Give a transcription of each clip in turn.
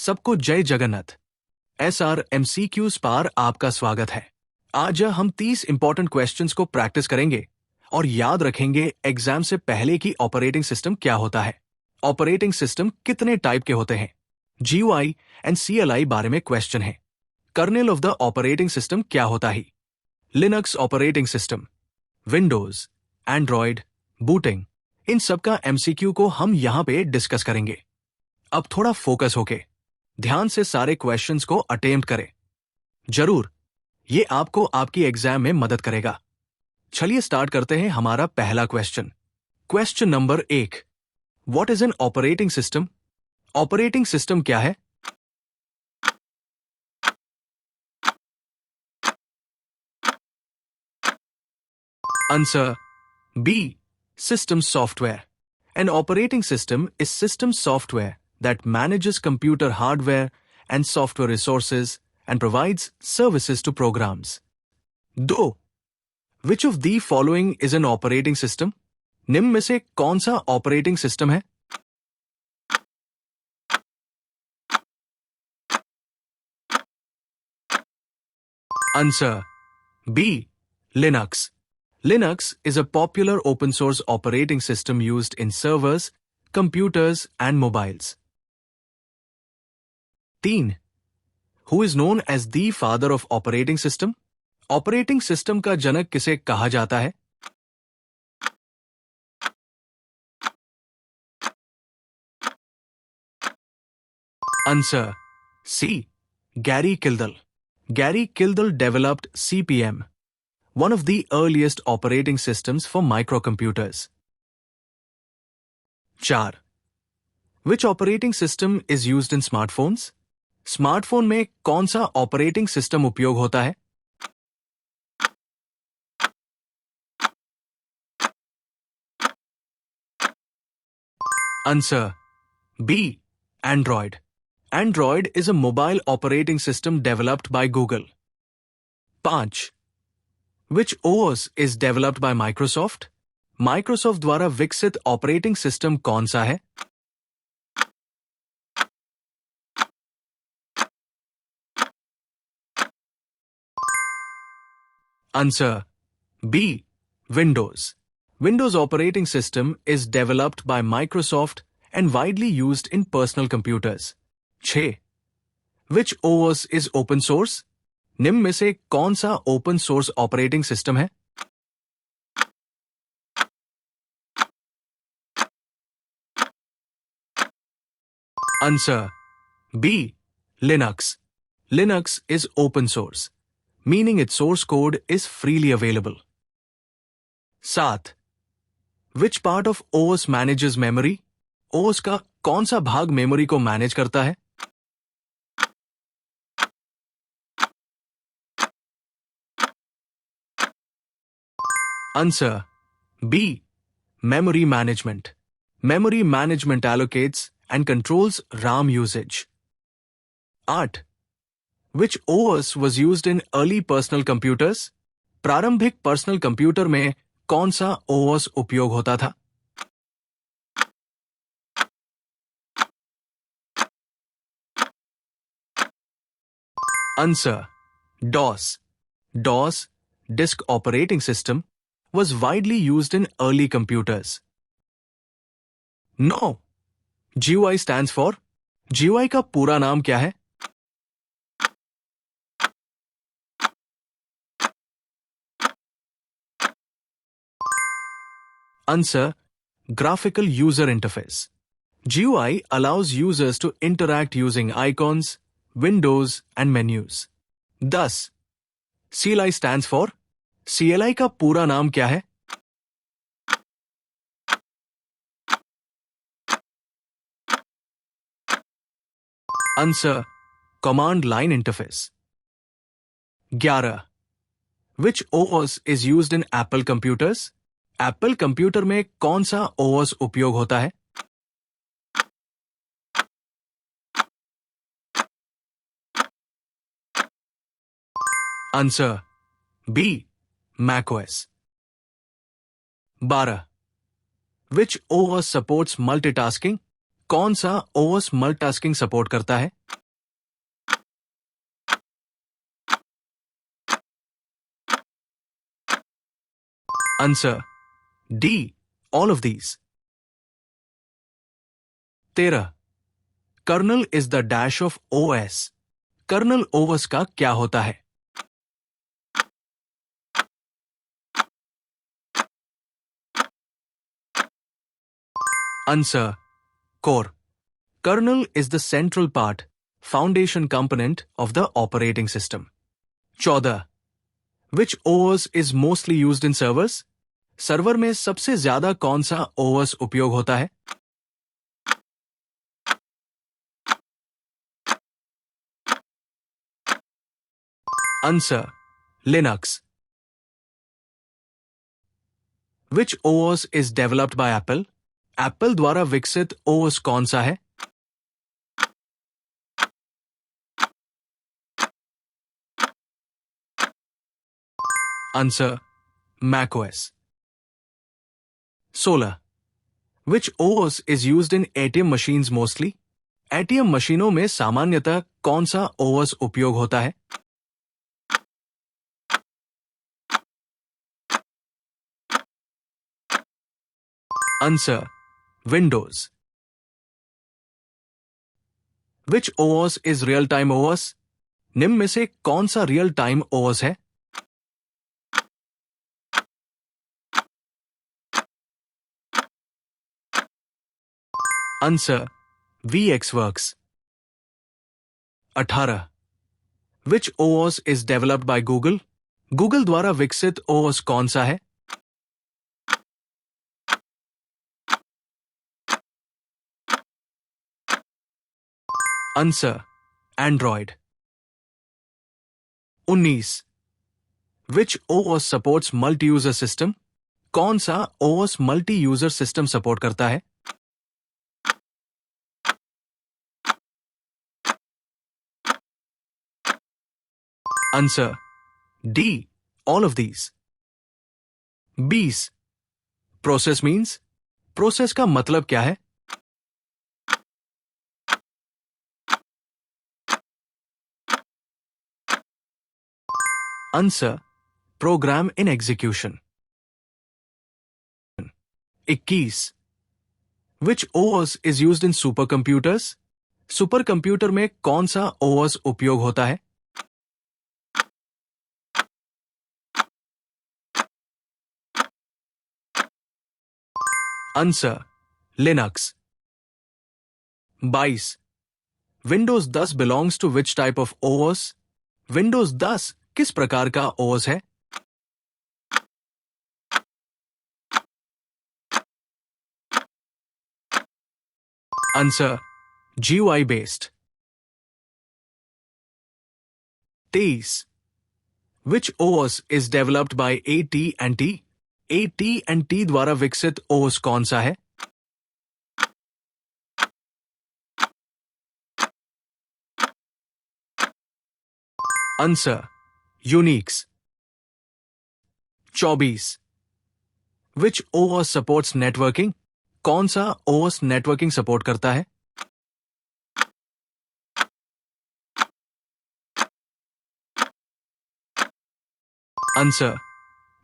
सबको जय जगन्नाथ। SRMCQs पार आपका स्वागत है। आज हम 30 इंपॉर्टेंट क्वेश्चंस को प्रैक्टिस करेंगे और याद रखेंगे एग्जाम से पहले की ऑपरेटिंग सिस्टम क्या होता है, ऑपरेटिंग सिस्टम कितने टाइप के होते हैं, GUI एंड CLI बारे में क्वेश्चन है, kernel of the operating system क्या होता है, Linux operating system, Windows, Android, booting, इन सब का MCQ को हम यहां पे डिस्कस करेंगे। अब थोड़ा फोकस होके ध्यान से सारे क्वेश्चंस को अटेम्प्ट करें। जरूर ये आपको आपकी एग्जाम में मदद करेगा। चलिए स्टार्ट करते हैं हमारा पहला question. Question number 1, what is an operating system? Operating system क्या है? Answer B, system software. An operating system is system software that manages computer hardware and software resources and provides services to programs. 2. Which of the following is an operating system? निम्न में से कौन सा operating system है? Answer B, Linux. Linux is a popular open source operating system used in servers, computers, and mobiles. 3. Who is known as the father of operating system? Operating system का जनक किसे कहा जाता है? Answer C, Gary Kildall. Gary Kildall developed CP/M, one of the earliest operating systems for microcomputers. 4. Which operating system is used in smartphones? Smartphone में कौन सा operating system उपयोग होता है? Answer B, Android. Android is a mobile operating system developed by Google. 5. Which OS is developed by Microsoft? Microsoft द्वारा विकसित operating system कौन सा है? Answer B, Windows. Windows operating system is developed by Microsoft and widely used in personal computers. 6. Which OS is open source? निम्न में से कौन सा ओपन सोर्स ऑपरेटिंग सिस्टम है? Answer B, Linux. Linux is open source, meaning its source code is freely available. 7. Which part of OS manages memory? OS का कौन सा भाग मेमोरी को मैनेज करता है? Answer B, memory management. Memory management allocates and controls RAM usage. 8. Which OS was used in early personal computers? प्रारंभिक personal computer में कौन सा OS उपयोग होता था? Answer DOS. DOS, Disk Operating System, was widely used in early computers. No. GUI stands for? GUI का पूरा नाम क्या है? Answer Graphical User Interface. GUI allows users to interact using icons, windows, and menus. Thus, CLI stands for? CLI का पूरा नाम क्या है? Answer Command Line Interface. 11. Which OS is used in Apple computers? Apple computer में कौन सा OS उपयोग होता है? Answer B, macOS. 12. Which OS supports multitasking? कौन सा OS मल्टीटास्किंग सपोर्ट करता है? Answer D all of these. 13 kernel is the dash of OS. Kernel OS का क्या होता है? Answer core. Kernel is the central part, foundation component of the operating system. 14 Which OS is mostly used in servers? Server में सबसे ज्यादा कौन सा OS उपयोग होता है? Answer Linux. Which OS is developed by Apple? Apple द्वारा विकसित OS कौन सा है? Answer macOS। 16 Which OS is used in ATM machines mostly? ATM मशीनों में सामान्यतः कौन सा OS उपयोग होता है? Answer Windows. Which OS is real time OS? निम्न में से कौन सा रियल टाइम OS है? Answer VxWorks। 18 Which OS is developed by Google? Google द्वारा विकसित OS कौन सा है? Answer Android. 19 Which OS supports multi-user system? कौन सा OS multi-user system सपोर्ट करता है? Answer D all of these. 20 process means. Process का मतलब क्या है? Answer program in execution. 21 Which OS is used in supercomputers? Super computer में कौन सा OS उपयोग होता है? Answer Linux. 22 Windows 10 belongs to which type of OS? Windows 10 किस प्रकार का OS है? Answer GUI based. 23 Which OS is developed by AT&T? AT&T द्वारा विकसित OS कौन सा है? Answer Unix. 24 Which OS supports networking? कौन सा OS नेटवर्किंग सपोर्ट करता है? Answer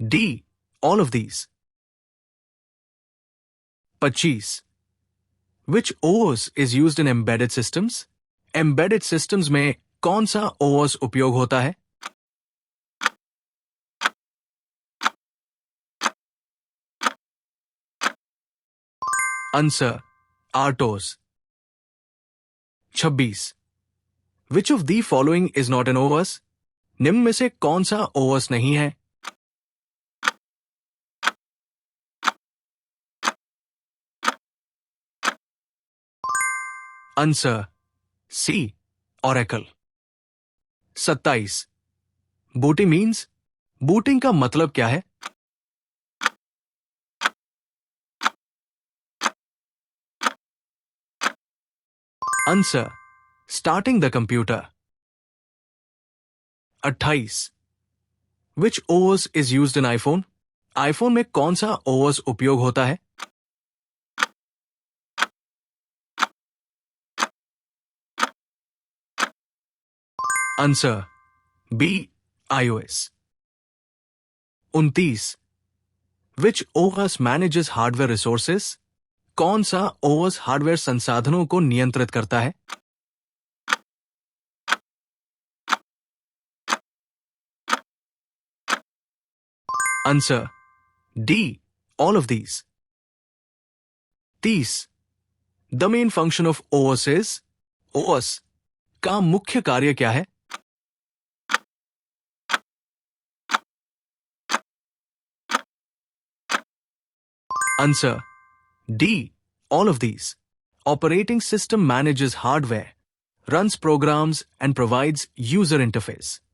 D all of these. 25 Which OS is used in embedded systems? Embedded systems में कौन सा OS उपयोग होता है? Answer आर्टोस। 26 Which of the following is not an OS? निम्न में से कौन सा OS नहीं है? Answer C Oracle। 27 booting means. Booting का मतलब क्या है? Answer starting the computer. 28 Which OS is used in iPhone? iPhone में कौन सा OS उपयोग होता है? Answer B iOS। 29 which OS manages hardware resources? कौन सा ओएस हार्डवेयर संसाधनों को नियंत्रित करता है? Answer D, all of these. 30. The main function of OS is? OS का मुख्य कार्य क्या है? Answer D, all of these. Operating system manages hardware, runs programs, and provides user interface.